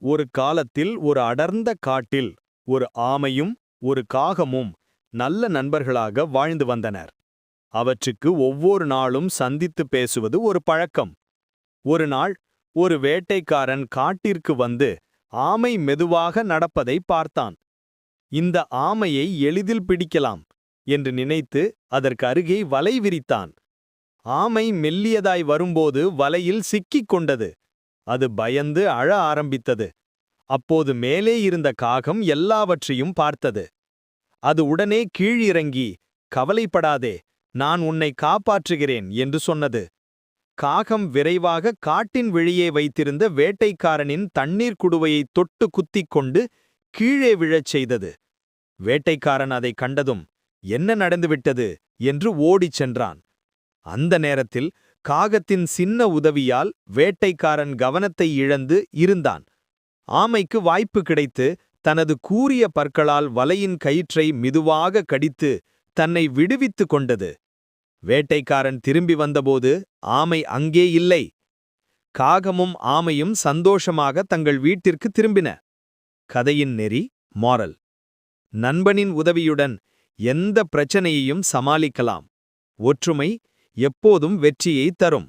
ஒரு காலத்தில் ஒரு அடர்ந்த காட்டில் ஒரு ஆமையும் ஒரு காகமும் நல்ல நண்பர்களாக வாழ்ந்து வந்தனர். அவற்றுக்கு ஒவ்வொரு நாளும் சந்தித்து பேசுவது ஒரு பழக்கம். ஒரு நாள் ஒரு வேட்டைக்காரன் காட்டிற்கு வந்து ஆமை மெதுவாக நடப்பதை பார்த்தான். இந்த ஆமையை எளிதில் பிடிக்கலாம் என்று நினைத்து அதற்கு அருகே வலை விரித்தான். ஆமை மெல்லியதாய் வரும்போது வலையில் சிக்கிக் கொண்டது. அது பயந்து அழ ஆரம்பித்தது. அப்போது மேலே இருந்த காகம் எல்லாவற்றையும் பார்த்தது. அது உடனே கீழிறங்கி, "கவலைப்படாதே, நான் உன்னை காப்பாற்றுகிறேன்" என்று சொன்னது. காகம் விரைவாக காட்டின் வெளியே வைத்திருந்த வேட்டைக்காரனின் தண்ணீர் குடுவையை தொட்டு குத்திக் கொண்டு கீழே விழச் செய்தது. வேட்டைக்காரன் அதை கண்டதும், "என்ன நடந்துவிட்டது?" என்று ஓடிச் சென்றான். அந்த நேரத்தில் காகத்தின் சின்ன உதவியால் வேட்டைக்காரன் கவனத்தை இழந்து இருந்தான். ஆமைக்கு வாய்ப்பு கிடைத்து தனது கூரிய பற்களால் வலையின் கயிற்றை மெதுவாக கடித்து தன்னை விடுவித்து கொண்டது. வேட்டைக்காரன் திரும்பி வந்தபோது ஆமை அங்கே இல்லை. காகமும் ஆமையும் சந்தோஷமாக தங்கள் வீட்டிற்கு திரும்பின. கதையின் நெறி மாரல்: நண்பனின் உதவியுடன் எந்த பிரச்சனையையும் சமாளிக்கலாம். ஒற்றுமை எப்போதும் வெற்றியை தரும்.